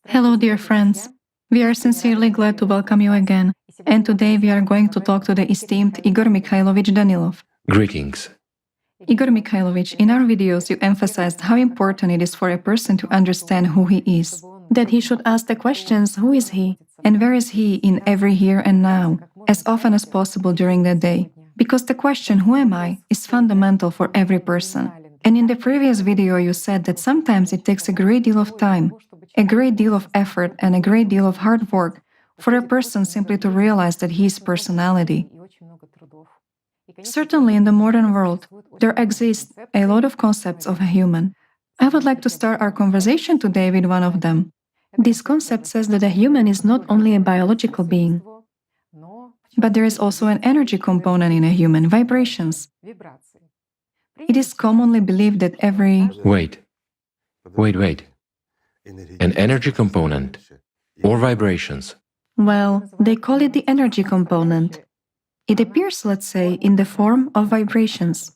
Hello, dear friends. We are sincerely glad to welcome you again. And today we are going to talk to the esteemed Igor Mikhailovich Danilov. Greetings. Igor Mikhailovich, in our videos you emphasized how important it is for a person to understand who he is, that he should ask the questions who is he and where is he in every here and now, as often as possible during the day, because the question who am I is fundamental for every person. And in the previous video you said that sometimes it takes a great deal of time, a great deal of effort and a great deal of hard work for a person simply to realize that he is personality. Certainly in the modern world, there exist a lot of concepts of a human. I would like to start our conversation today with one of them. This concept says that a human is not only a biological being, but there is also an energy component in a human, vibrations. It is commonly believed that every... Wait. An energy component or vibrations? Well, they call it the energy component. It appears, let's say, in the form of vibrations.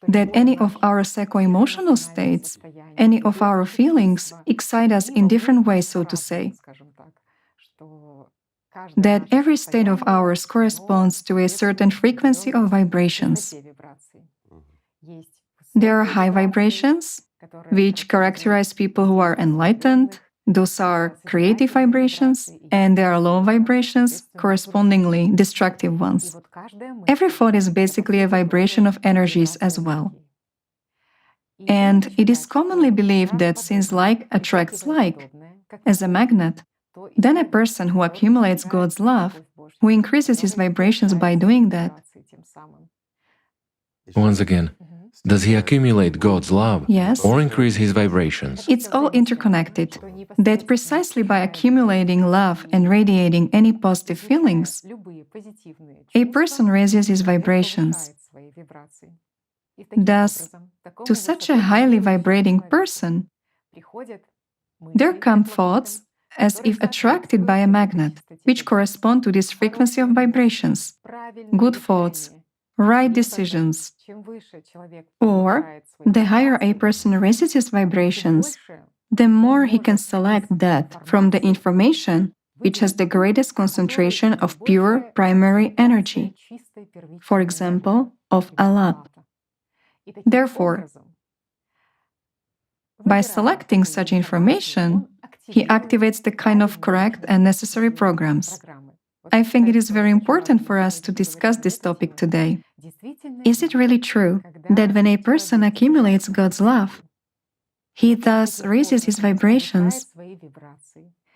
That any of our psycho-emotional states, any of our feelings excite us in different ways, so to say. That every state of ours corresponds to a certain frequency of vibrations. There are high vibrations, which characterize people who are enlightened. Those are creative vibrations, and there are low vibrations, correspondingly destructive ones. Every thought is basically a vibration of energies as well. And it is commonly believed that since like attracts like, as a magnet, then a person who accumulates God's love, who increases his vibrations by doing that. Once again, does he accumulate God's love? Yes. Or increase his vibrations? It's all interconnected. That precisely by accumulating love and radiating any positive feelings, a person raises his vibrations. Thus, to such a highly vibrating person, there come thoughts as if attracted by a magnet, which correspond to this frequency of vibrations. Good thoughts, right decisions. Or, the higher a person raises his vibrations, the more he can select that from the information which has the greatest concentration of pure primary energy, for example, of Allat. Therefore, by selecting such information, he activates the kind of correct and necessary programs. I think it is very important for us to discuss this topic today. Is it really true that when a person accumulates God's love, he thus raises his vibrations,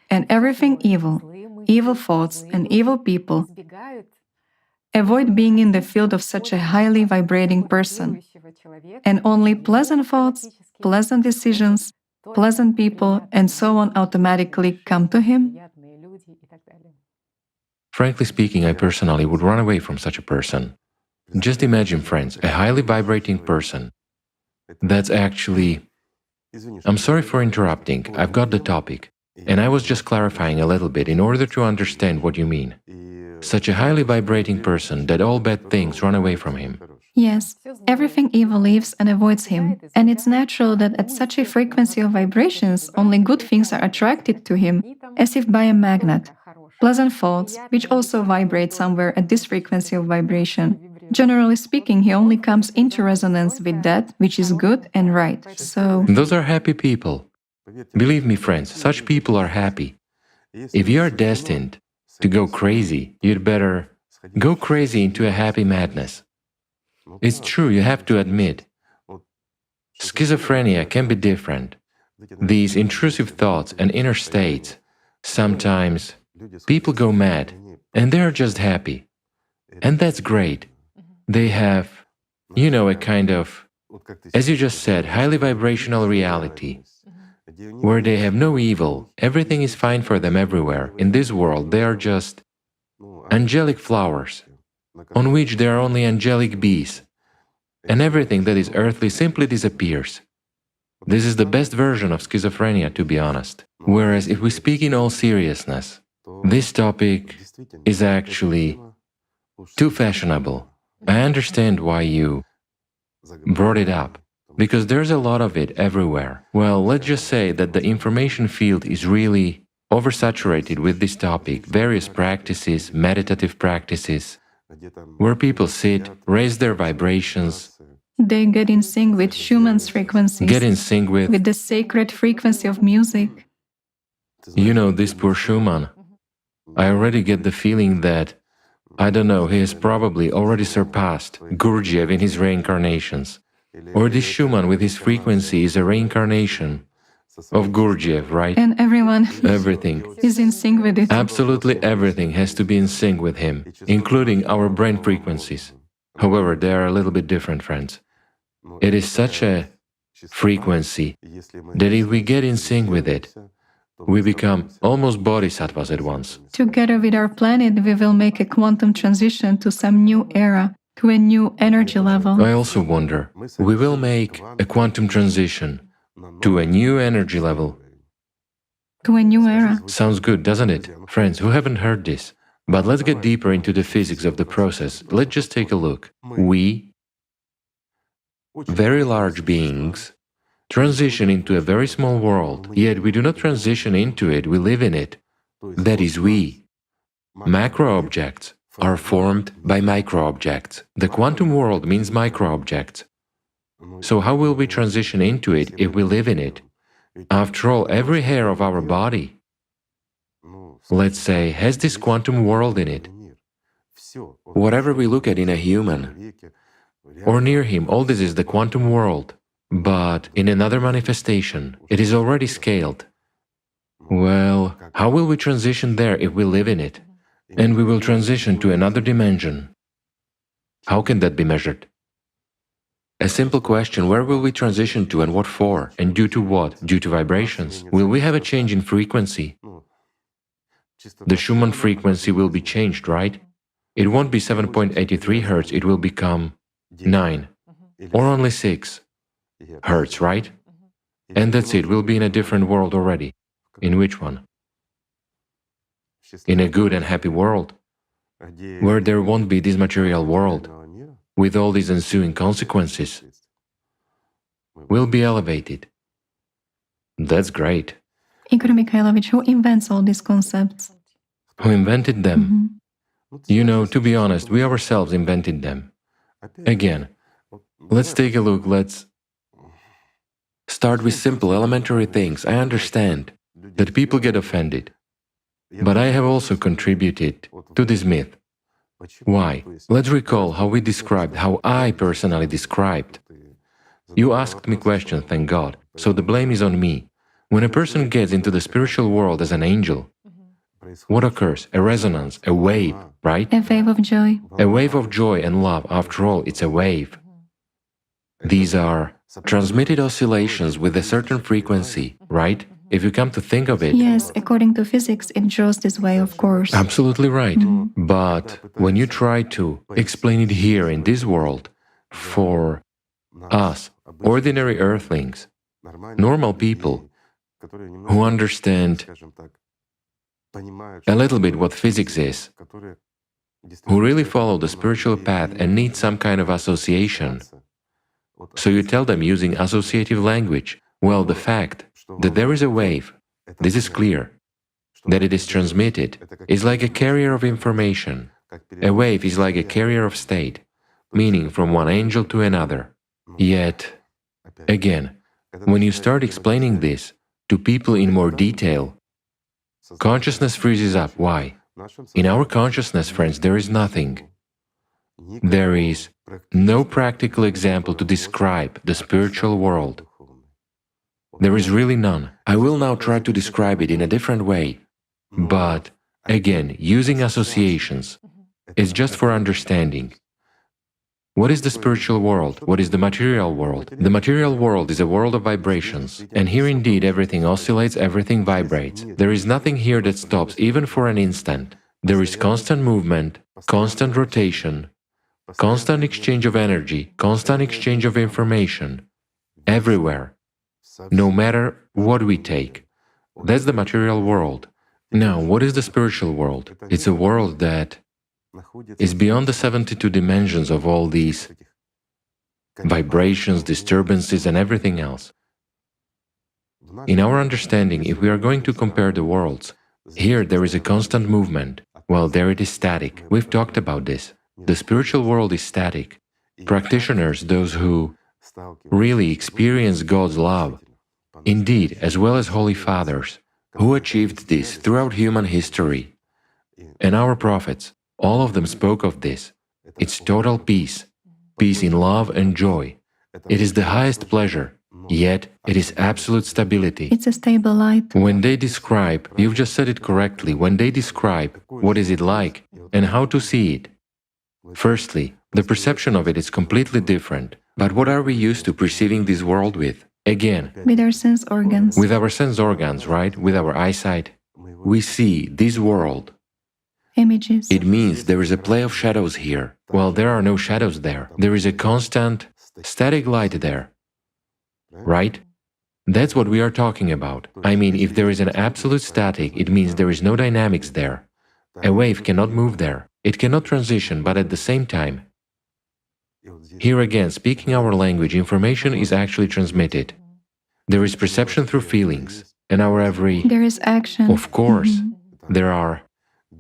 and everything evil, evil thoughts and evil people avoid being in the field of such a highly vibrating person, and only pleasant thoughts, pleasant decisions, pleasant people, and so on automatically come to him? Frankly speaking, I personally would run away from such a person. Just imagine, friends, a highly vibrating person. That's actually... I'm sorry for interrupting, I've got the topic. And I was just clarifying a little bit in order to understand what you mean. Such a highly vibrating person that all bad things run away from him. Yes, everything evil leaves and avoids him. And it's natural that at such a frequency of vibrations, only good things are attracted to him, as if by a magnet. Pleasant thoughts, which also vibrate somewhere at this frequency of vibration. Generally speaking, he only comes into resonance with that which is good and right. So... Those are happy people. Believe me, friends, such people are happy. If you are destined to go crazy, you'd better go crazy into a happy madness. It's true, you have to admit. Schizophrenia can be different. These intrusive thoughts and inner states, sometimes people go mad and they're just happy. And that's great. They have, a kind of, as you just said, highly vibrational reality, where they have no evil, everything is fine for them everywhere. In this world, they are just angelic flowers, on which there are only angelic bees, and everything that is earthly simply disappears. This is the best version of schizophrenia, to be honest. Whereas if we speak in all seriousness, this topic is actually too fashionable. I understand why you brought it up. because there's a lot of it everywhere. Well, let's just say that the information field is really oversaturated with this topic, various practices, meditative practices, where people sit, raise their vibrations, They get in sync with Schumann's frequencies, get in sync with the sacred frequency of music. You know, this poor Schumann. I already get the feeling that, I don't know, he has probably already surpassed Gurdjieff in his reincarnations. Or this Schumann with his frequency is a reincarnation of Gurdjieff, right? And everyone Everything. is in sync with it. Absolutely everything has to be in sync with him, including our brain frequencies. However, they are a little bit different, friends. It is such a frequency that if we get in sync with it, we become almost bodhisattvas at once. Together with our planet, we will make a quantum transition to some new era, to a new energy level. I also wonder, we will make a quantum transition to a new energy level. To a new era. Sounds good, doesn't it? Friends who haven't heard this. But let's get deeper into the physics of the process. Let's just take a look. We, very large beings, transition into a very small world, yet we do not transition into it, we live in it. That is we. Macro objects are formed by micro objects. The quantum world means micro objects. So how will we transition into it if we live in it? After all, every hair of our body, let's say, has this quantum world in it. Whatever we look at in a human, or near him, all this is the quantum world. But in another manifestation, it is already scaled. Well, how will we transition there if we live in it? And we will transition to another dimension. How can that be measured? A simple question, where will we transition to and what for? And due to what? Due to vibrations? Will we have a change in frequency? The Schumann frequency will be changed, right? It won't be 7.83 Hz, it will become 9 or only 6 Hz, right? And that's it, we'll be in a different world already. In which one? In a good and happy world, where there won't be this material world, with all these ensuing consequences. We'll be elevated. That's great. Igor Mikhailovich, who invents all these concepts? Who invented them? You know, to be honest, we ourselves invented them. Again, let's take a look, let's start with simple, elementary things. I understand that people get offended, but I have also contributed to this myth. Why? Let's recall how we described, how I personally described. You asked me questions, thank God, so the blame is on me. When a person gets into the spiritual world as an angel, what occurs? A resonance, a wave, right? A wave of joy. A wave of joy and love, after all, it's a wave. These are transmitted oscillations with a certain frequency, right? If you come to think of it. Yes, according to physics, it draws this way, of course. Absolutely right. But when you try to explain it here in this world, for us, ordinary earthlings, normal people, who understand a little bit what physics is, who really follow the spiritual path and need some kind of association. So you tell them using associative language, well, the fact that there is a wave, this is clear, that it is transmitted, is like a carrier of information. A wave is like a carrier of state, meaning from one angel to another. Yet, again, when you start explaining this to people in more detail, consciousness freezes up. Why? In our consciousness, friends, there is nothing. There is no practical example to describe the spiritual world. There is really none. I will now try to describe it in a different way, but again, using associations. It's just for understanding. What is the spiritual world? What is the material world? The material world is a world of vibrations, and here indeed everything oscillates, everything vibrates. There is nothing here that stops even for an instant. There is constant movement, constant rotation, constant exchange of energy, constant exchange of information, everywhere, no matter what we take. That's the material world. Now, what is the spiritual world? It's a world that is beyond the 72 dimensions of all these vibrations, disturbances, and everything else. In our understanding, if we are going to compare the worlds, here there is a constant movement, while there it is static. We've talked about this. The spiritual world is static. Practitioners, those who really experience God's love, indeed, as well as holy fathers, who achieved this throughout human history, and our prophets, all of them spoke of this. It's total peace, peace in love and joy. It is the highest pleasure, yet it is absolute stability. It's a stable light. When they describe, you've just said it correctly, when they describe what is it like and how to see it, firstly, the perception of it is completely different. But what are we used to perceiving this world with? Again, With our sense organs. with our sense organs, right? With our eyesight, we see this world. Images. It means there is a play of shadows here. Well, there are no shadows there. There is a constant, static light there. Right? That's what we are talking about. I mean, if there is an absolute static, it means there is no dynamics there. A wave cannot move there. It cannot transition, but at the same time, here again, speaking our language, information is actually transmitted. There is perception through feelings, and our every... There is action. Of course, there are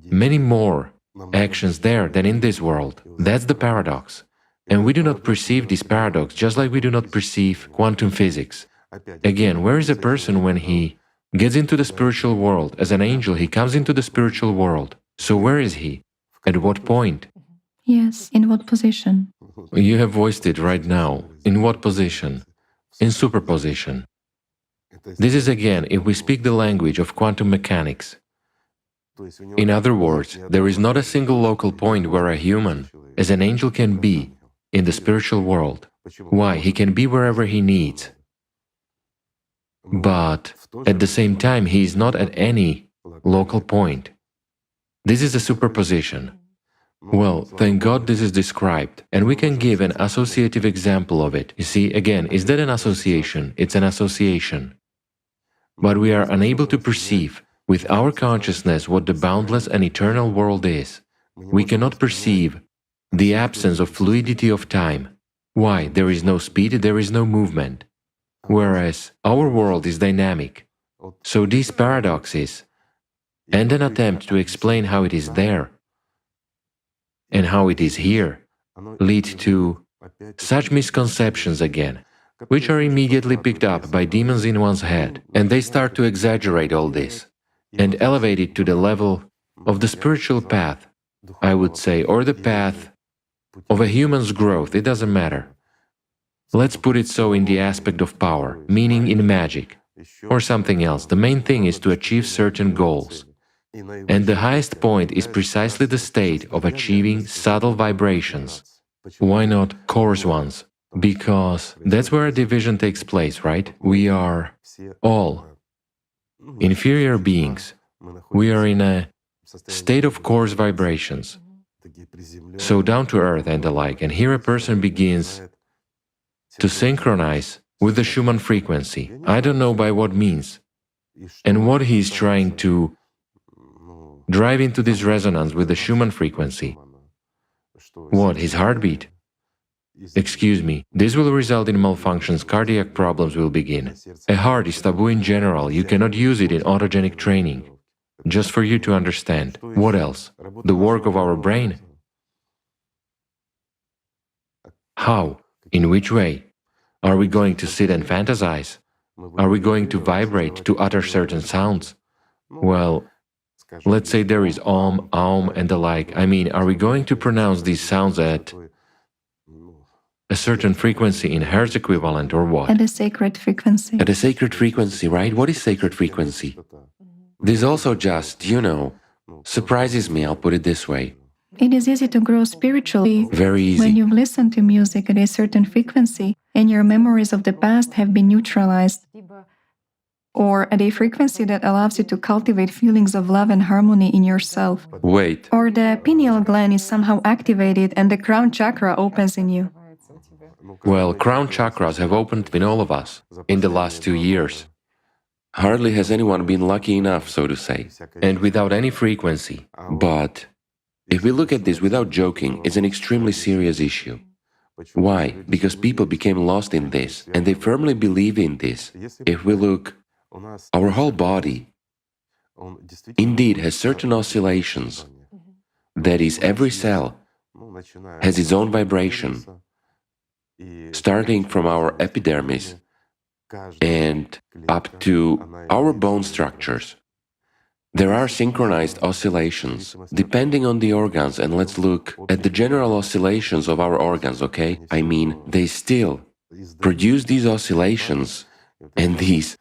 many more actions there than in this world. That's the paradox. And we do not perceive this paradox just like we do not perceive quantum physics. Again, where is a person when he gets into the spiritual world? As an angel, he comes into the spiritual world. So where is he? At what point? Yes, in what position? You have voiced it right now. In what position? In superposition. This is again, if we speak the language of quantum mechanics. In other words, there is not a single local point where a human, as an angel, can be in the spiritual world. Why? He can be wherever he needs. But at the same time, he is not at any local point. This is a superposition. Well, thank God this is described, and we can give an associative example of it. You see, again, is that an association? It's an association. But we are unable to perceive with our consciousness what the boundless and eternal world is. We cannot perceive the absence of fluidity of time. Why? There is no speed, there is no movement. Whereas our world is dynamic. So these paradoxes, and an attempt to explain how it is there, and how it is here, lead to such misconceptions again, which are immediately picked up by demons in one's head, and they start to exaggerate all this, and elevate it to the level of the spiritual path, I would say, or the path of a human's growth, it doesn't matter. Let's put it so in the aspect of power, meaning in magic, or something else. The main thing is to achieve certain goals. And the highest point is precisely the state of achieving subtle vibrations. Why not coarse ones? Because that's where a division takes place, right? We are all inferior beings. We are in a state of coarse vibrations, so down to earth and the like. And here a person begins to synchronize with the Schumann frequency. I don't know by what means, and what he is trying to drive into this resonance with the Schumann frequency. What, his heartbeat? Excuse me, this will result in malfunctions, cardiac problems will begin. A heart is taboo in general, you cannot use it in autogenic training. Just for you to understand. What else? The work of our brain? How? In which way? Are we going to sit and fantasize? Are we going to vibrate to utter certain sounds? Well, let's say there is Om, Aum and the like. I mean, are we going to pronounce these sounds at a certain frequency in Hertz equivalent or what? At a sacred frequency. At a sacred frequency, right? What is sacred frequency? This also just, surprises me, I'll put it this way. It is easy to grow spiritually Very easy. when you've listened to music at a certain frequency and your memories of the past have been neutralized, or at a frequency that allows you to cultivate feelings of love and harmony in yourself. Wait, Or the pineal gland is somehow activated and the crown chakra opens in you. well, crown chakras have opened in all of us in the last 2 years. Hardly has anyone been lucky enough, so to say, and without any frequency. But if we look at this without joking, it's an extremely serious issue. Why? Because people became lost in this, and they firmly believe in this. If we look, our whole body indeed has certain oscillations. That is, every cell has its own vibration, starting from our epidermis and up to our bone structures. There are synchronized oscillations, depending on the organs, and let's look at the general oscillations of our organs, okay? I mean, they still produce these oscillations and these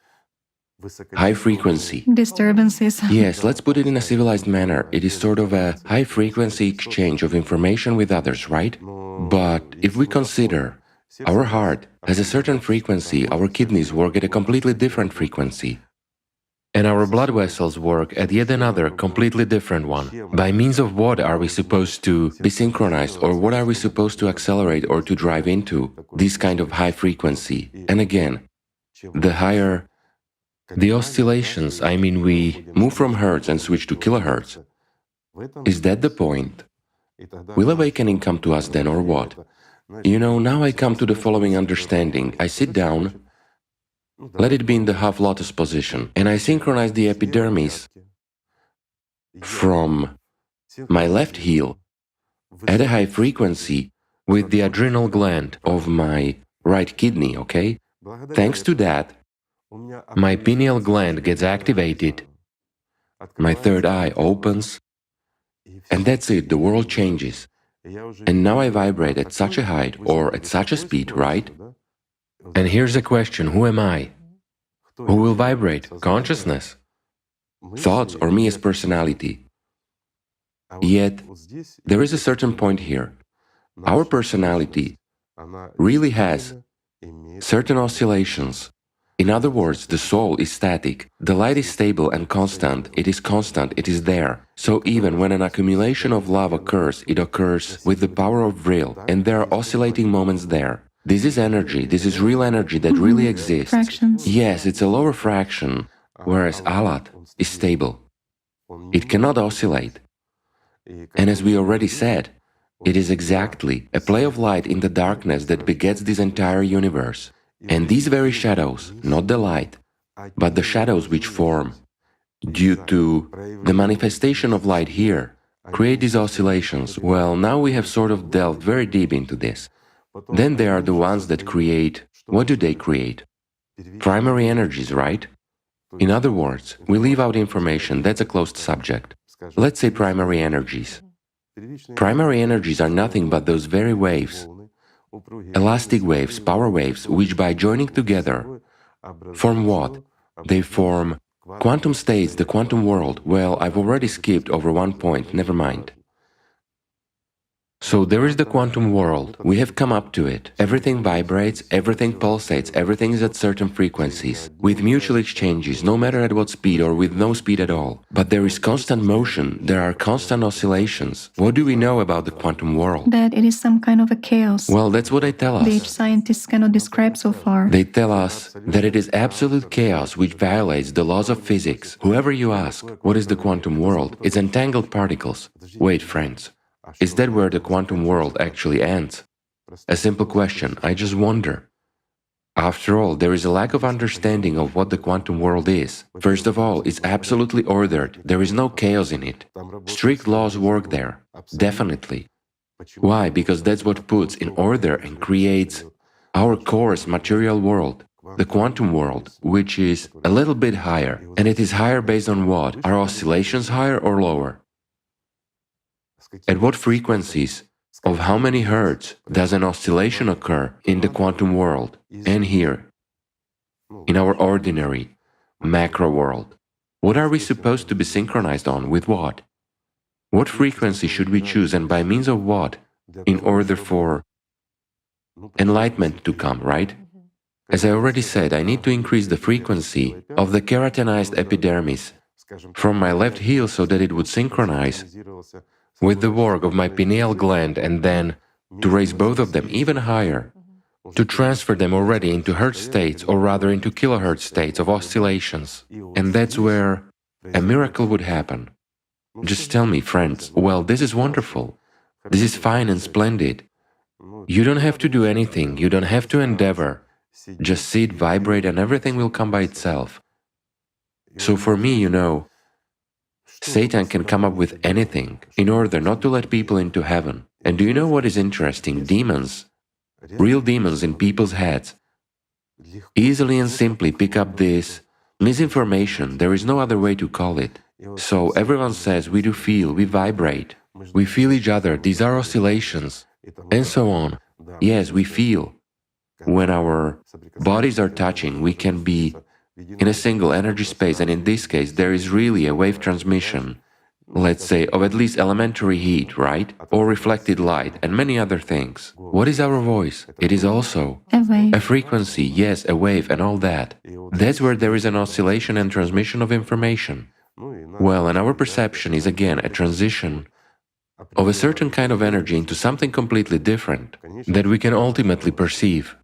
high-frequency disturbances. Yes, let's put it in a civilized manner. It is sort of a high-frequency exchange of information with others, right? But if we consider our heart has a certain frequency, our kidneys work at a completely different frequency, And our blood vessels work at yet another completely different one. By means of what are we supposed to be synchronized, or what are we supposed to accelerate or to drive into this kind of high frequency? And again, the higher the oscillations, I mean, we move from hertz and switch to kilohertz. Is that the point? Will awakening come to us then, or what? You know, now I come to the following understanding. I sit down, let it be in the half lotus position, and I synchronize the epidermis from my left heel at a high frequency with the adrenal gland of my right kidney, okay? Thanks to that, my pineal gland gets activated, my third eye opens, and that's it, the world changes. And now I vibrate at such a height or at such a speed, right? and here's a question, who am I? Who will vibrate? Consciousness? Thoughts or me as personality? Yet, there is a certain point here. Our personality really has certain oscillations. In other words, the soul is static, the light is stable and constant, it is there. So even when an accumulation of love occurs, it occurs with the power of will, and there are oscillating moments there. This is energy, this is real energy that really exists. Fractions. Yes, it's a lower fraction, whereas Allat is stable. It cannot oscillate. And as we already said, it is exactly a play of light in the darkness that begets this entire universe. And these very shadows, not the light, but the shadows which form due to the manifestation of light here, create these oscillations. Well, now we have sort of delved very deep into this. Then there are the ones that create. What do they create? Primary energies, right? In other words, we leave out information, that's a closed subject. Let's say primary energies. Primary energies are nothing but those very waves, elastic waves, power waves, which by joining together form what? They form quantum states, the quantum world. Well, I've already skipped over one point, never mind. So there is the quantum world. We have come up to it. Everything vibrates, everything pulsates, everything is at certain frequencies, with mutual exchanges, no matter at what speed or with no speed at all. But there is constant motion, there are constant oscillations. What do we know about the quantum world? That it is some kind of a chaos Well, that's what they tell which us. scientists cannot describe so far. They tell us that it is absolute chaos which violates the laws of physics. Whoever you ask, what is the quantum world? It's entangled particles. Wait, friends. Is that where the quantum world actually ends? A simple question, I just wonder. After all, there is a lack of understanding of what the quantum world is. First of all, it's absolutely ordered, there is no chaos in it. Strict laws work there, definitely. Why? Because that's what puts in order and creates our coarse material world, the quantum world, which is a little bit higher. And it is higher based on what? Are oscillations higher or lower? At what frequencies of how many hertz does an oscillation occur in the quantum world and here, in our ordinary macro world? What are we supposed to be synchronized on with what? What frequency should we choose and by means of what in order for enlightenment to come, right? As I already said, I need to increase the frequency of the keratinized epidermis from my left heel so that it would synchronize with the work of my pineal gland and then to raise both of them even higher, to transfer them already into hertz states or rather into kilohertz states of oscillations. And that's where a miracle would happen. Just tell me, friends, well, this is wonderful, this is fine and splendid, You don't have to do anything, you don't have to endeavor. Just sit, vibrate, and everything will come by itself. So for me, Satan can come up with anything in order not to let people into heaven. And do you know what is interesting? Demons, real demons in people's heads, easily and simply pick up this misinformation. There is no other way to call it. So everyone says we do feel, we vibrate, we feel each other, these are oscillations, and so on. Yes, we feel. When our bodies are touching, we can be in a single energy space, and in this case there is really a wave transmission, let's say, of at least elementary heat, right? Or reflected light, and many other things. What is our voice? It is also A wave. a frequency, yes, a wave and all that. That's where there is an oscillation and transmission of information. Well, and our perception is again a transition of a certain kind of energy into something completely different that we can ultimately perceive.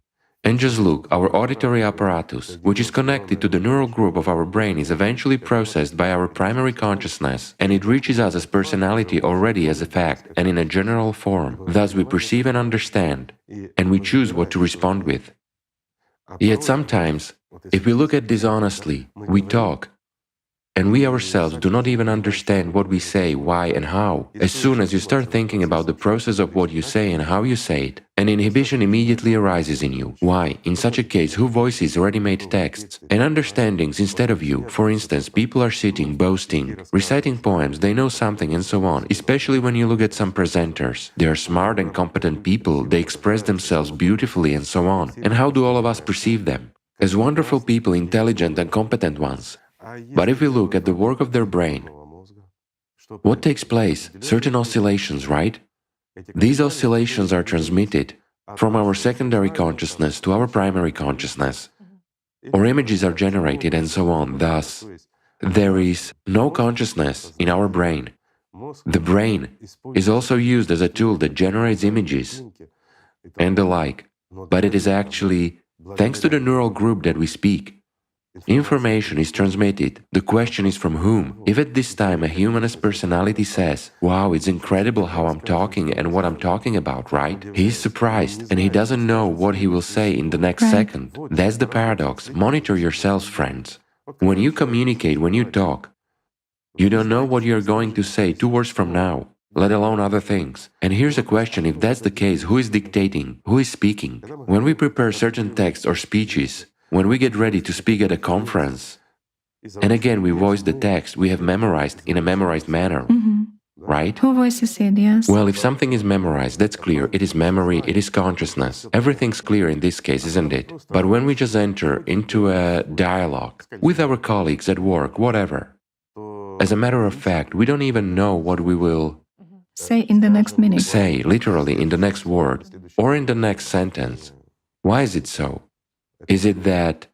And just look, our auditory apparatus, which is connected to the neural group of our brain, is eventually processed by our primary consciousness, and it reaches us as personality already as a fact and in a general form. Thus we perceive and understand, and we choose what to respond with. Yet sometimes, if we look at this honestly, we talk, and we ourselves do not even understand what we say, why and how. As soon as you start thinking about the process of what you say and how you say it, an inhibition immediately arises in you. Why? In such a case, who voices ready-made texts and understandings instead of you? For instance, people are sitting, boasting, reciting poems, they know something and so on, especially when you look at some presenters. They are smart and competent people, they express themselves beautifully and so on. And how do all of us perceive them? As wonderful people, intelligent and competent ones. But if we look at the work of their brain, what takes place? Certain oscillations, right? These oscillations are transmitted from our secondary consciousness to our primary consciousness, or images are generated and so on. Thus, there is no consciousness in our brain. The brain is also used as a tool that generates images and the like, but it is actually thanks to the neural group that we speak. Information is transmitted. The question is from whom? If at this time a humanist personality says, wow, it's incredible how I'm talking and what I'm talking about, right? He is surprised and he doesn't know what he will say in the next second. That's the paradox. Monitor yourselves, friends. When you communicate, when you talk, you don't know what you're going to say 2 hours from now, let alone other things. And here's a question, if that's the case, who is dictating? Who is speaking? When we prepare certain texts or speeches, when we get ready to speak at a conference, and again we voice the text we have memorized in a memorized manner, right? Who voices it, yes? Well, if something is memorized, that's clear. It is memory, it is consciousness. Everything's clear in this case, isn't it? But when we just enter into a dialogue with our colleagues at work, whatever, as a matter of fact, we don't even know what we will Say in the next minute. say, literally in the next word or in the next sentence. Why is it so? Is it that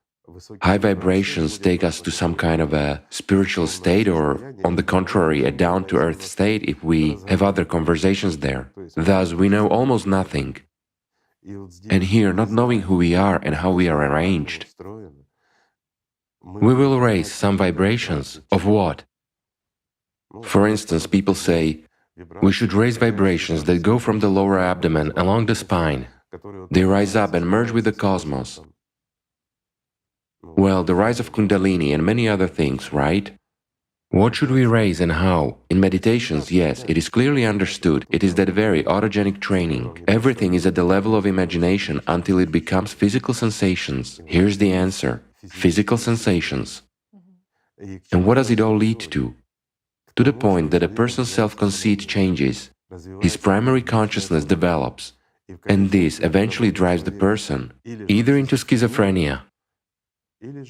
high vibrations take us to some kind of a spiritual state, or on the contrary, a down-to-earth state if we have other conversations there? Thus, we know almost nothing. And here, not knowing who we are and how we are arranged, we will raise some vibrations of what? For instance, people say, we should raise vibrations that go from the lower abdomen along the spine. They rise up and merge with the cosmos. Well, the rise of Kundalini and many other things, right? What should we raise and how? In meditations, yes, it is clearly understood, it is that very autogenic training. Everything is at the level of imagination until it becomes physical sensations. Here's the answer: physical sensations. And what does it all lead to? To the point that a person's self-conceit changes, his primary consciousness develops, and this eventually drives the person either into schizophrenia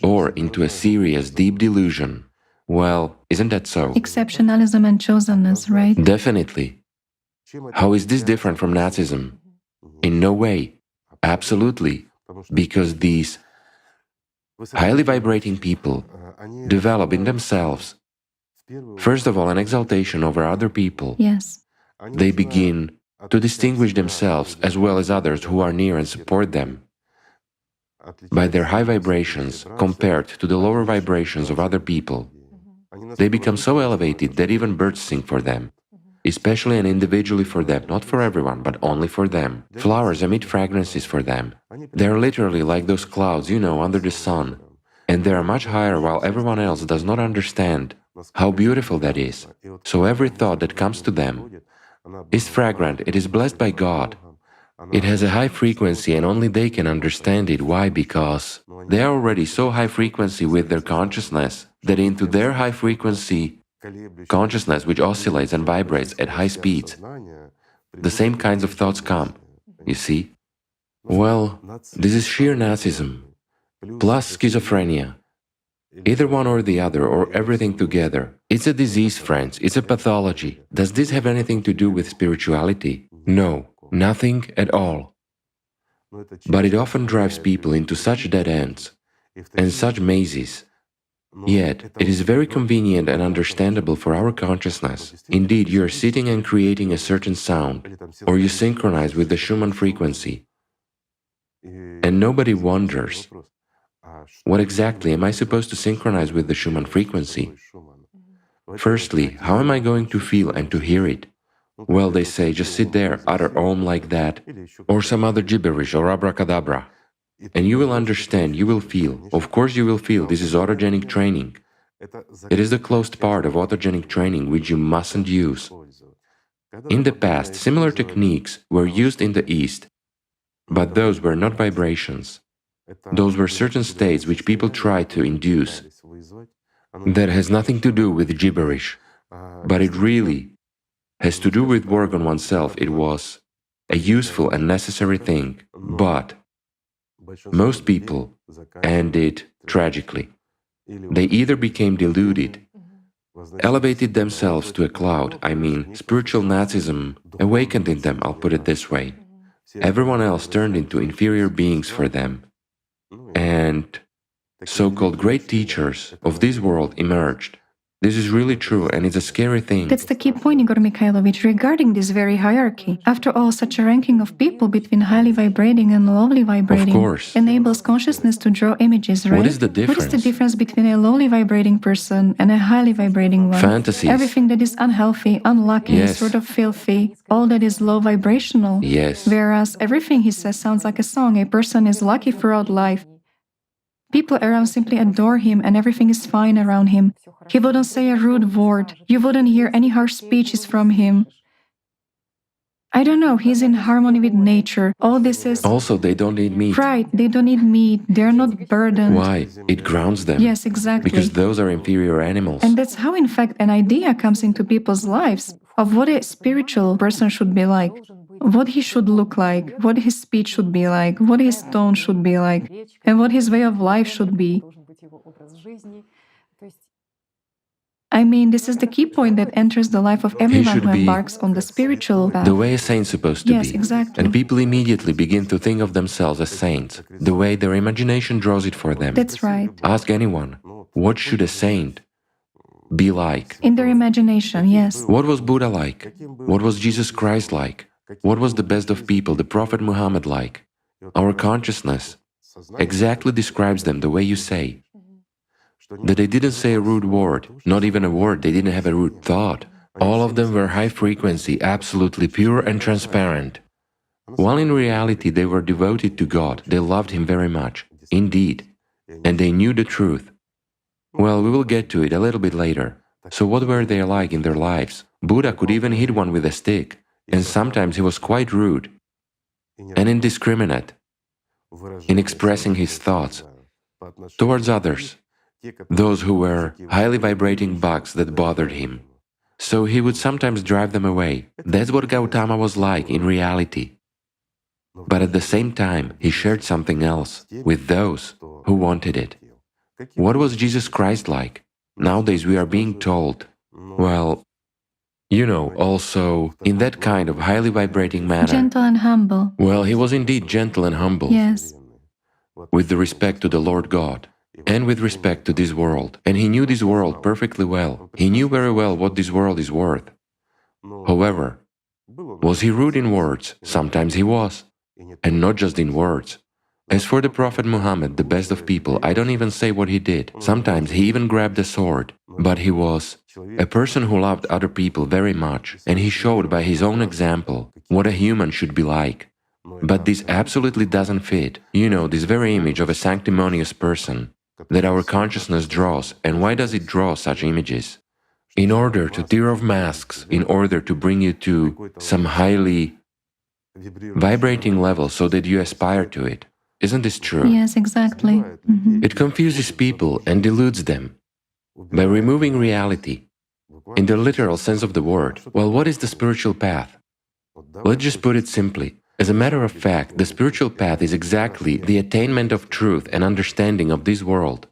or into a serious, deep delusion. Well, isn't that so? Exceptionalism and chosenness, right? Definitely. How is this different from Nazism? In no way. Absolutely. Because these highly vibrating people develop in themselves, first of all, an exaltation over other people. Yes. They begin to distinguish themselves as well as others who are near and support them by their high vibrations compared to the lower vibrations of other people. They become so elevated that even birds sing for them. especially and individually for them, not for everyone, but only for them. Flowers emit fragrances for them. They are literally like those clouds, you know, under the sun. And they are much higher while everyone else does not understand how beautiful that is. So every thought that comes to them is fragrant, it is blessed by God. It has a high frequency and only they can understand it. Why? Because they are already so high frequency with their consciousness that into their high frequency consciousness, which oscillates and vibrates at high speeds, the same kinds of thoughts come, you see? Well, this is sheer Nazism, plus schizophrenia. Either one or the other, or everything together. It's a disease, friends, it's a pathology. Does this have anything to do with spirituality? No, nothing at all. But it often drives people into such dead ends and such mazes. Yet, it is very convenient and understandable for our consciousness. Indeed, you are sitting and creating a certain sound, or you synchronize with the Schumann frequency. And nobody wonders, what exactly am I supposed to synchronize with the Schumann frequency? Firstly, how am I going to feel and to hear it? Well, they say, just sit there, utter Om like that, or some other gibberish or abracadabra. And you will understand, you will feel. Of course you will feel, this is autogenic training. It is the closed part of autogenic training which you mustn't use. In the past, similar techniques were used in the East, but those were not vibrations. Those were certain states which people tried to induce. That has nothing to do with gibberish, but it really has to do with work on oneself. It was a useful and necessary thing, but most people ended tragically. They either became deluded, elevated themselves to a cloud, I mean, spiritual Nazism awakened in them, I'll put it this way. Everyone else turned into inferior beings for them. And so-called great teachers of this world emerged. This is really true, and it's a scary thing. That's the key point, Igor Mikhailovich, regarding this very hierarchy. After all, such a ranking of people between highly vibrating and lowly vibrating enables consciousness to draw images, right? What is the difference? What is the difference between a lowly vibrating person and a highly vibrating one? Fantasies. Everything that is unhealthy, unlucky, Yes. sort of filthy, all that is low vibrational. Yes. Whereas everything he says sounds like a song. A person is lucky throughout life. People around simply adore him and everything is fine around him. He wouldn't say a rude word. You wouldn't hear any harsh speeches from him. I don't know, he's in harmony with nature. All this is... Also, they don't need meat. Right, they don't need meat. They're not burdened. Why? It grounds them. Yes, exactly. Because those are inferior animals. And that's how, in fact, an idea comes into people's lives of what a spiritual person should be like, what he should look like, what his speech should be like, what his tone should be like, and what his way of life should be. I mean, this is the key point that enters the life of everyone who embarks on the spiritual path. The way a saint's supposed to be. Yes, exactly. And people immediately begin to think of themselves as saints, the way their imagination draws it for them. That's right. Ask anyone, what should a saint be like? In their imagination, yes. What was Buddha like? What was Jesus Christ like? What was the best of people, the Prophet Muhammad like? Our consciousness exactly describes them the way you say. That they didn't say a rude word, not even a word, they didn't have a rude thought. All of them were high frequency, absolutely pure and transparent. While in reality they were devoted to God, they loved Him very much, indeed, and they knew the truth. Well, we will get to it a little bit later. So what were they like in their lives? Buddha could even hit one with a stick, and sometimes he was quite rude and indiscriminate in expressing his thoughts towards others, those who were highly vibrating bugs that bothered him. So he would sometimes drive them away. That's what Gautama was like in reality. But at the same time, he shared something else with those who wanted it. What was Jesus Christ like? Nowadays we are being told, well, you know, also in that kind of highly vibrating manner. Gentle and humble. Well, he was indeed gentle and humble. Yes. With the respect to the Lord God. And with respect to this world. And he knew this world perfectly well. He knew very well what this world is worth. However, was he rude in words? Sometimes he was. And not just in words. As for the Prophet Muhammad, the best of people, I don't even say what he did. Sometimes he even grabbed a sword. But he was a person who loved other people very much, and he showed by his own example what a human should be like. But this absolutely doesn't fit, this very image of a sanctimonious person that our consciousness draws. And why does it draw such images? In order to tear off masks, in order to bring you to some highly vibrating level so that you aspire to it. Isn't this true? Yes, exactly. It confuses people and deludes them by removing reality in the literal sense of the word. Well, what is the spiritual path? Let's just put it simply. As a matter of fact, the spiritual path is exactly the attainment of truth and understanding of this world.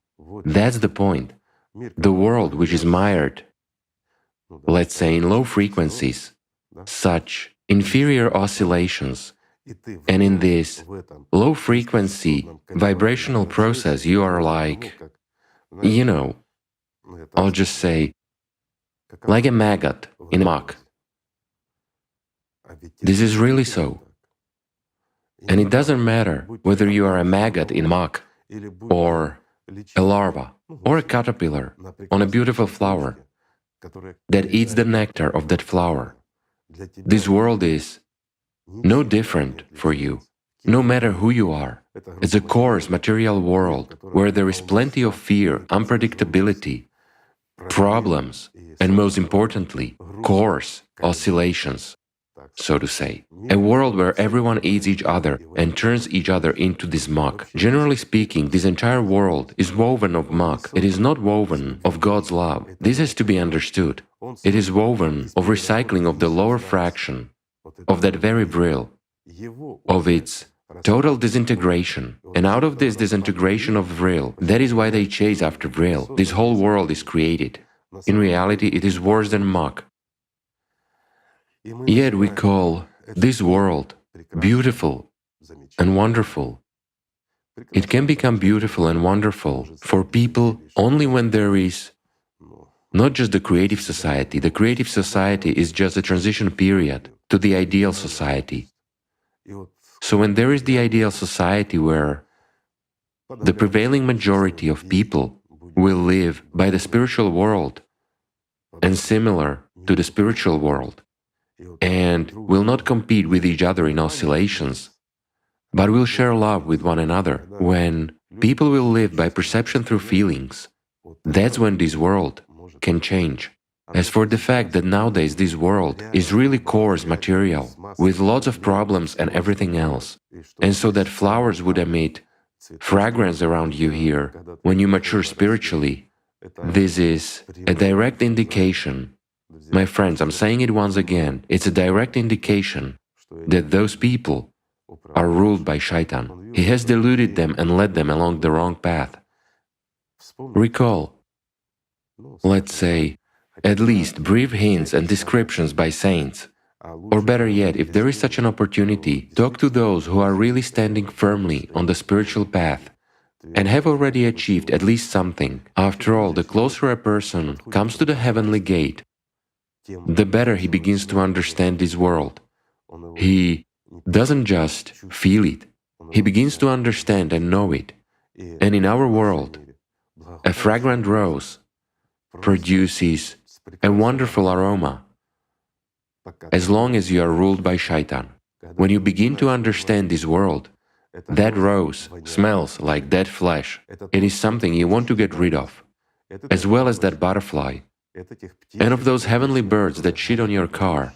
That's the point. The world which is mired, let's say, in low frequencies, such inferior oscillations. And in this low frequency vibrational process, you are like, I'll just say, like a maggot in muck. This is really so. And it doesn't matter whether you are a maggot in muck, or a larva, or a caterpillar on a beautiful flower that eats the nectar of that flower. This world is no different for you, no matter who you are. It's a coarse material world where there is plenty of fear, unpredictability, problems, and most importantly, coarse oscillations, so to say. A world where everyone eats each other and turns each other into this muck. Generally speaking, this entire world is woven of muck. It is not woven of God's love. This has to be understood. It is woven of recycling of the lower fraction of that very vril, of its total disintegration. And out of this disintegration of vril, that is why they chase after vril. This whole world is created. In reality, it is worse than muck. Yet we call this world beautiful and wonderful. It can become beautiful and wonderful for people only when there is not just the creative society. The creative society is just a transition period to the ideal society. So when there is the ideal society where the prevailing majority of people will live by the spiritual world and similar to the spiritual world, and will not compete with each other in oscillations, but will share love with one another, when people will live by perception through feelings, that's when this world can change. As for the fact that nowadays this world is really coarse material, with lots of problems and everything else, and so that flowers would emit fragrance around you here when you mature spiritually, this is a direct indication. My friends, I'm saying it once again, it's a direct indication that those people are ruled by Shaitan. He has deluded them and led them along the wrong path. Recall, let's say, at least brief hints and descriptions by saints. Or better yet, if there is such an opportunity, talk to those who are really standing firmly on the spiritual path and have already achieved at least something. After all, the closer a person comes to the heavenly gate, the better he begins to understand this world. He doesn't just feel it, he begins to understand and know it. And in our world, a fragrant rose produces a wonderful aroma as long as you are ruled by Shaitan. When you begin to understand this world, that rose smells like dead flesh. It is something you want to get rid of, as well as that butterfly, and of those heavenly birds that shit on your car.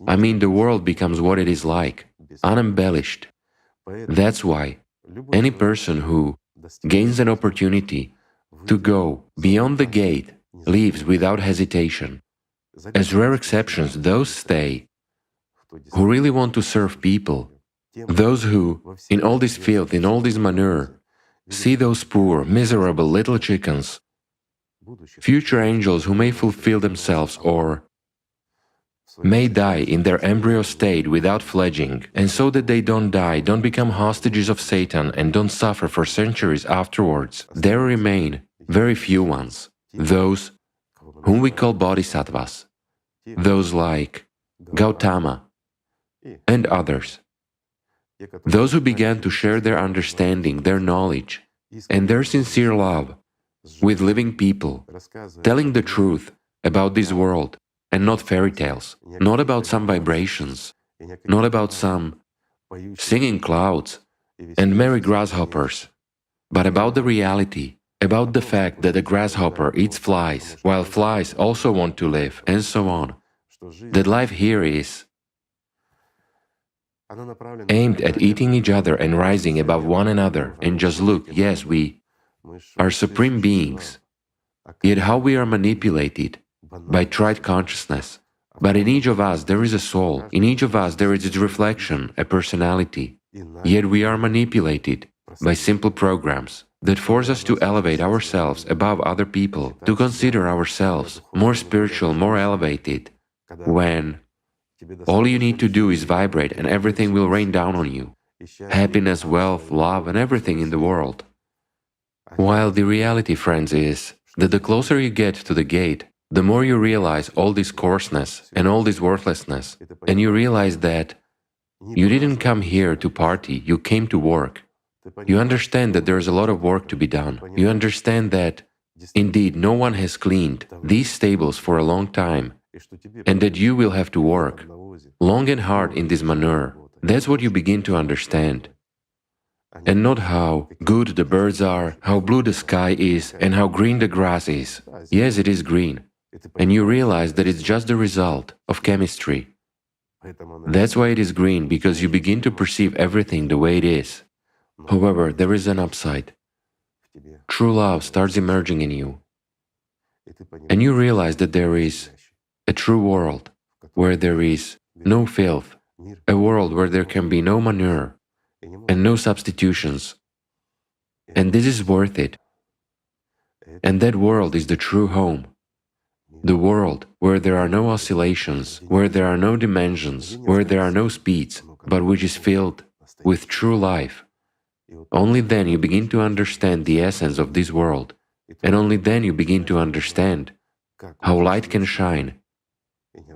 I mean, the world becomes what it is like, unembellished. That's why any person who gains an opportunity to go beyond the gate leaves without hesitation. As rare exceptions, those stay who really want to serve people, those who, in all this filth, in all this manure, see those poor, miserable little chickens, future angels who may fulfill themselves or may die in their embryo state without fledging, and so that they don't die, don't become hostages of Satan and don't suffer for centuries afterwards. There remain very few ones, those whom we call bodhisattvas, those like Gautama and others. Those who began to share their understanding, their knowledge, and their sincere love with living people, telling the truth about this world and not fairy tales, not about some vibrations, not about some singing clouds and merry grasshoppers, but about the reality, about the fact that a grasshopper eats flies, while flies also want to live, and so on. That life here is aimed at eating each other and rising above one another, and just look, yes, we are supreme beings, yet how we are manipulated by trite consciousness. But in each of us there is a soul, in each of us there is its reflection, a personality, yet we are manipulated by simple programs that force us to elevate ourselves above other people, to consider ourselves more spiritual, more elevated, when all you need to do is vibrate and everything will rain down on you. Happiness, wealth, love, and everything in the world. While the reality, friends, is that the closer you get to the gate, the more you realize all this coarseness and all this worthlessness, and you realize that you didn't come here to party, you came to work. You understand that there is a lot of work to be done. You understand that, indeed, no one has cleaned these stables for a long time, and that you will have to work long and hard in this manure. That's what you begin to understand. And not how good the birds are, how blue the sky is, and how green the grass is. Yes, it is green. And you realize that it's just the result of chemistry. That's why it is green, because you begin to perceive everything the way it is. However, there is an upside. True love starts emerging in you. And you realize that there is a true world where there is no filth, a world where there can be no manure and no substitutions. And this is worth it. And that world is the true home. The world where there are no oscillations, where there are no dimensions, where there are no speeds, but which is filled with true life. Only then you begin to understand the essence of this world, and only then you begin to understand how light can shine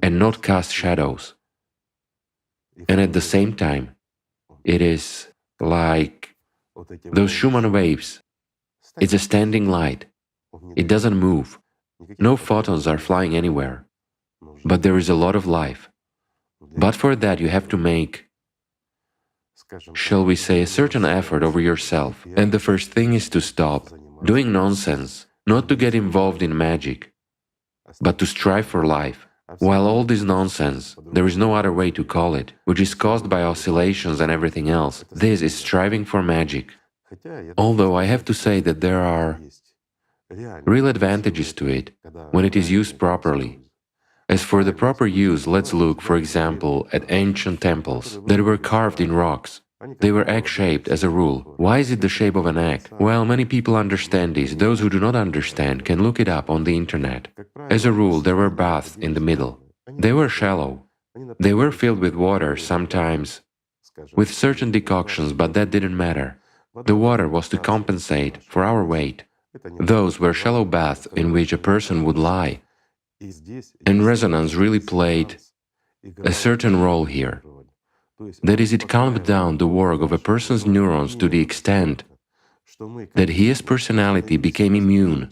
and not cast shadows. And at the same time, it is like those Schumann waves. It's a standing light. It doesn't move. No photons are flying anywhere. But there is a lot of life. But for that you have to make, shall we say, a certain effort over yourself. And the first thing is to stop doing nonsense, not to get involved in magic, but to strive for life. While all this nonsense, there is no other way to call it, which is caused by oscillations and everything else, this is striving for magic. Although I have to say that there are real advantages to it when it is used properly. As for the proper use, let's look, for example, at ancient temples that were carved in rocks. They were egg-shaped as a rule. Why is it the shape of an egg? Well, many people understand this. Those who do not understand can look it up on the internet. As a rule, there were baths in the middle. They were shallow. They were filled with water, sometimes with certain decoctions, but that didn't matter. The water was to compensate for our weight. Those were shallow baths in which a person would lie. And resonance really played a certain role here. That is, it calmed down the work of a person's neurons to the extent that his personality became immune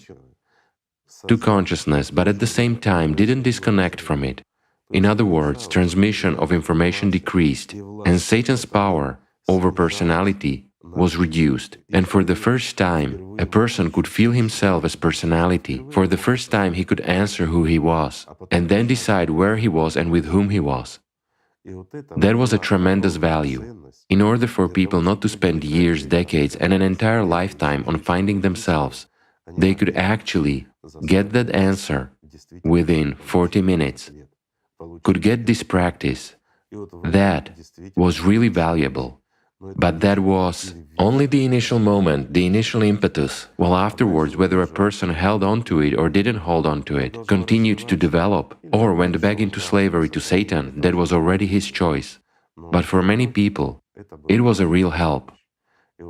to consciousness, but at the same time didn't disconnect from it. In other words, transmission of information decreased, and Satan's power over personality was reduced. And for the first time, a person could feel himself as personality. For the first time, he could answer who he was, and then decide where he was and with whom he was. That was a tremendous value. In order for people not to spend years, decades, and an entire lifetime on finding themselves, they could actually get that answer within 40 minutes, could get this practice. That was really valuable. But that was only the initial moment, the initial impetus, while afterwards, whether a person held on to it or didn't hold on to it, continued to develop, or went back into slavery to Satan, that was already his choice. But for many people, it was a real help.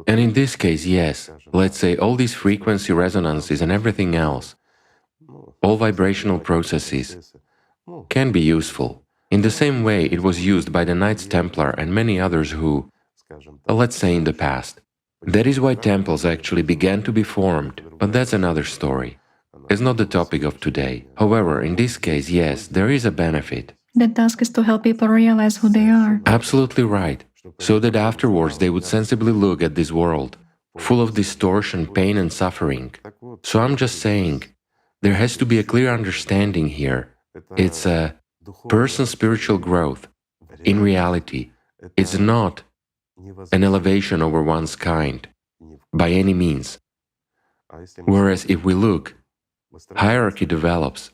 And in this case, yes, let's say all these frequency resonances and everything else, all vibrational processes, can be useful. In the same way it was used by the Knights Templar and many others who let's say in the past. That is why temples actually began to be formed, but that's another story. It's not the topic of today. However, in this case, yes, there is a benefit. The task is to help people realize who they are. Absolutely right. So that afterwards they would sensibly look at this world, full of distortion, pain and suffering. So I'm just saying, there has to be a clear understanding here. It's a person's spiritual growth. In reality, it's not an elevation over one's kind, by any means. Whereas if we look, hierarchy develops.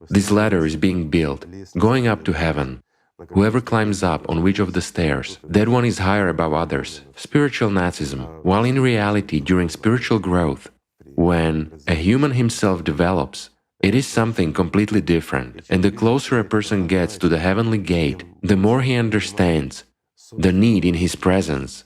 This ladder is being built, going up to heaven. Whoever climbs up on which of the stairs, that one is higher above others. Spiritual Nazism. While in reality, during spiritual growth, when a human himself develops, it is something completely different. And the closer a person gets to the heavenly gate, the more he understands the need in his presence.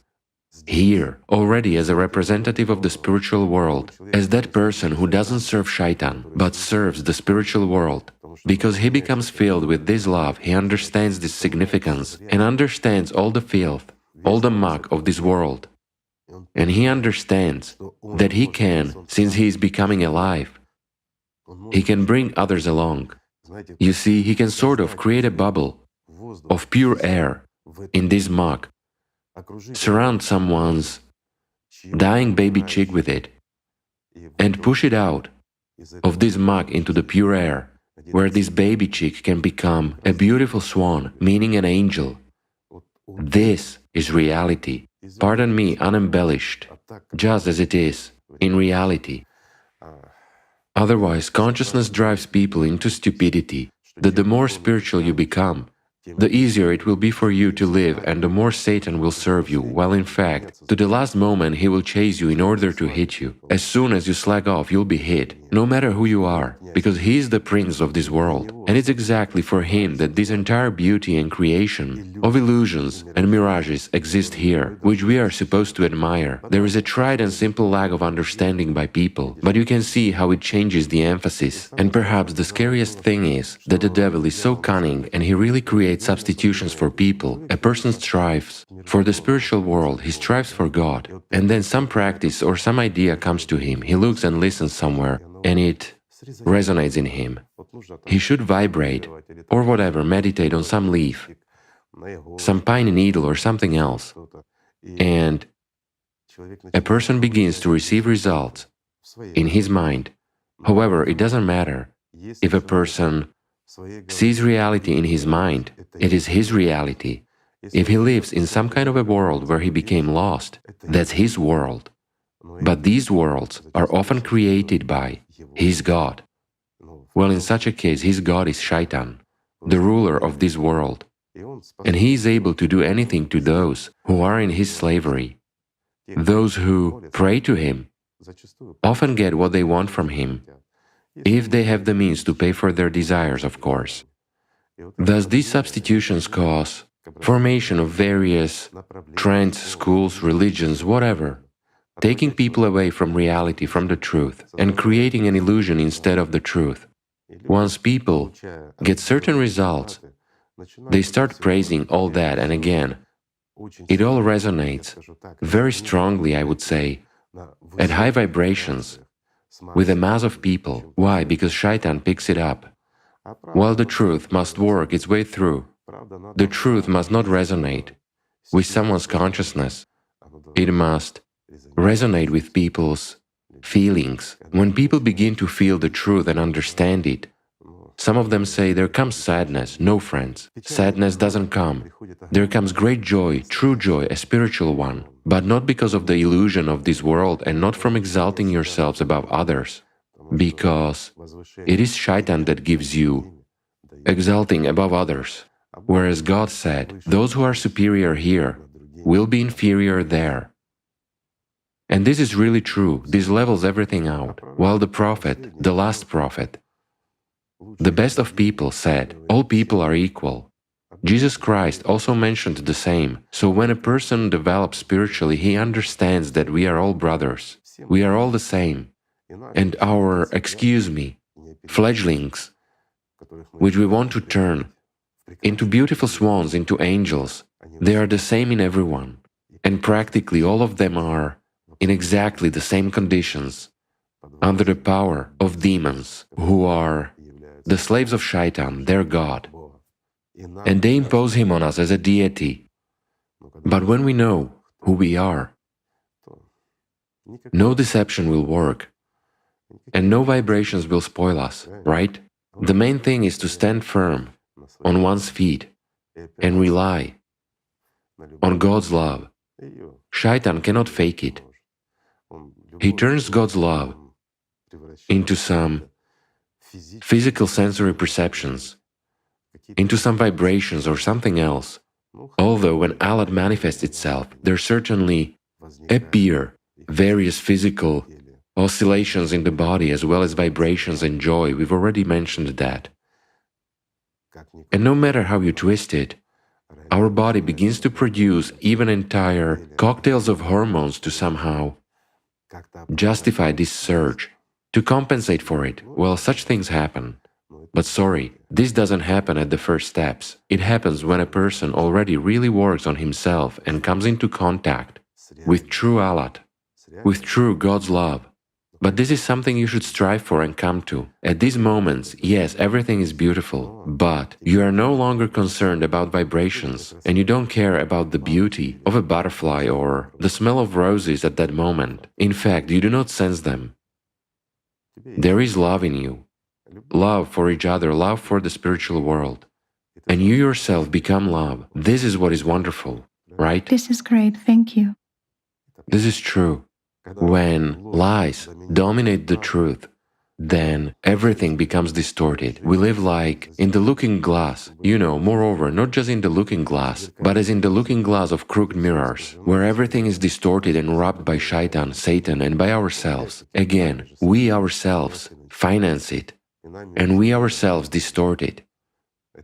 Here, already as a representative of the spiritual world, as that person who doesn't serve Shaitan, but serves the spiritual world. Because he becomes filled with this love, he understands this significance and understands all the filth, all the muck of this world. And he understands that he can, since he is becoming alive, he can bring others along. You see, he can sort of create a bubble of pure air in this muck, surround someone's dying baby chick with it, and push it out of this muck into the pure air, where this baby chick can become a beautiful swan, meaning an angel. This is reality. Pardon me, unembellished, just as it is, in reality. Otherwise, consciousness drives people into stupidity, that the more spiritual you become, the easier it will be for you to live and the more Satan will serve you, while in fact, to the last moment he will chase you in order to hit you. As soon as you slack off, you'll be hit, no matter who you are, because he is the prince of this world. And it's exactly for him that this entire beauty and creation of illusions and mirages exist here, which we are supposed to admire. There is a tried and simple lack of understanding by people, but you can see how it changes the emphasis. And perhaps the scariest thing is that the devil is so cunning and he really creates substitutions for people. A person strives for the spiritual world, he strives for God, and then some practice or some idea comes to him, he looks and listens somewhere, and it resonates in him. He should vibrate, or whatever, meditate on some leaf, some pine needle or something else, and a person begins to receive results in his mind. However, it doesn't matter if a person sees reality in his mind, it is his reality. If he lives in some kind of a world where he became lost, that's his world. But these worlds are often created by his God. Well, in such a case, his God is Shaitan, the ruler of this world. And he is able to do anything to those who are in his slavery. Those who pray to him often get what they want from him, if they have the means to pay for their desires, of course. Thus, these substitutions cause formation of various trends, schools, religions, whatever, taking people away from reality, from the truth, and creating an illusion instead of the truth. Once people get certain results, they start praising all that, and again, it all resonates very strongly, I would say, at high vibrations, with a mass of people. Why? Because Shaitan picks it up. While the truth must work its way through, the truth must not resonate with someone's consciousness. It must resonate with people's feelings. When people begin to feel the truth and understand it, some of them say, there comes sadness. No, friends, sadness doesn't come. There comes great joy, true joy, a spiritual one, but not because of the illusion of this world and not from exalting yourselves above others, because it is Shaitan that gives you exalting above others, whereas God said, those who are superior here will be inferior there. And this is really true, this levels everything out, while the prophet, the last prophet, the best of people, said, all people are equal. Jesus Christ also mentioned the same. So when a person develops spiritually, he understands that we are all brothers, we are all the same. And our, excuse me, fledglings, which we want to turn into beautiful swans, into angels, they are the same in everyone. And practically all of them are in exactly the same conditions, under the power of demons, who are the slaves of Shaitan, their god. And they impose him on us as a deity. But when we know who we are, no deception will work, and no vibrations will spoil us, right? The main thing is to stand firm on one's feet and rely on God's love. Shaitan cannot fake it. He turns God's love into some physical sensory perceptions, into some vibrations or something else. Although when Allat manifests itself, there certainly appear various physical oscillations in the body as well as vibrations and joy. We've already mentioned that. And no matter how you twist it, our body begins to produce even entire cocktails of hormones to somehow justify this surge, to compensate for it. Well, such things happen. But sorry, this doesn't happen at the first steps. It happens when a person already really works on himself and comes into contact with true Allat, with true God's love. But this is something you should strive for and come to. At these moments, yes, everything is beautiful, but you are no longer concerned about vibrations, and you don't care about the beauty of a butterfly or the smell of roses at that moment. In fact, you do not sense them. There is love in you, love for each other, love for the spiritual world. And you yourself become love. This is what is wonderful, right? This is great, thank you. This is true. When lies dominate the truth, then everything becomes distorted. We live like in the looking glass, moreover, not just in the looking glass, but as in the looking glass of crooked mirrors, where everything is distorted and robbed by Shaitan, Satan, and by ourselves. Again, we ourselves finance it, and we ourselves distort it.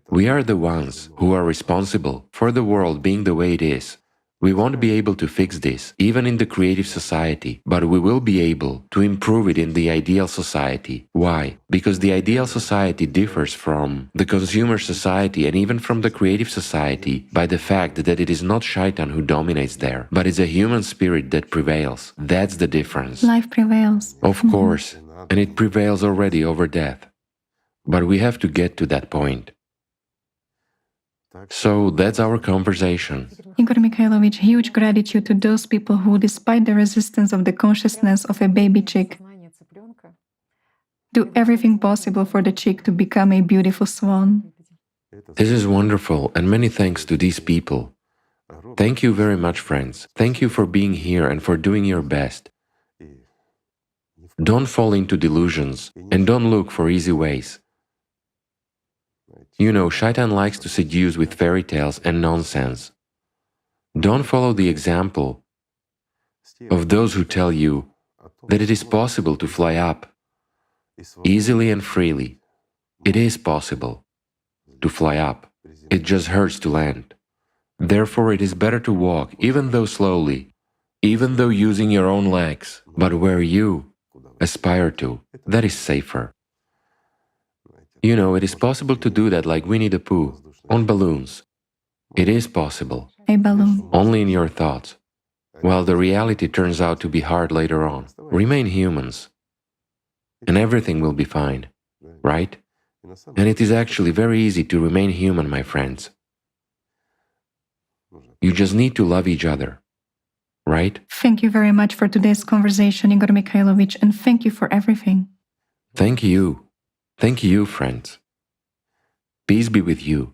We are the ones who are responsible for the world being the way it is. We won't be able to fix this, even in the creative society, but we will be able to improve it in the ideal society. Why? Because the ideal society differs from the consumer society and even from the creative society by the fact that it is not Shaitan who dominates there, but it's a human spirit that prevails. That's the difference. Life prevails. Of course, and it prevails already over death. But we have to get to that point. So that's our conversation. Igor Mikhailovich, huge gratitude to those people who, despite the resistance of the consciousness of a baby chick, do everything possible for the chick to become a beautiful swan. This is wonderful, and many thanks to these people. Thank you very much, friends. Thank you for being here and for doing your best. Don't fall into delusions and don't look for easy ways. Shaitan likes to seduce with fairy tales and nonsense. Don't follow the example of those who tell you that it is possible to fly up easily and freely. It is possible to fly up. It just hurts to land. Therefore, it is better to walk, even though slowly, even though using your own legs, but where you aspire to, that is safer. It is possible to do that like Winnie the Pooh, on balloons. It is possible. A balloon. Only in your thoughts. While the reality turns out to be hard later on. Remain humans. And everything will be fine, right? And it is actually very easy to remain human, my friends. You just need to love each other, right? Thank you very much for today's conversation, Igor Mikhailovich, and thank you for everything. Thank you. Thank you, friends. Peace be with you.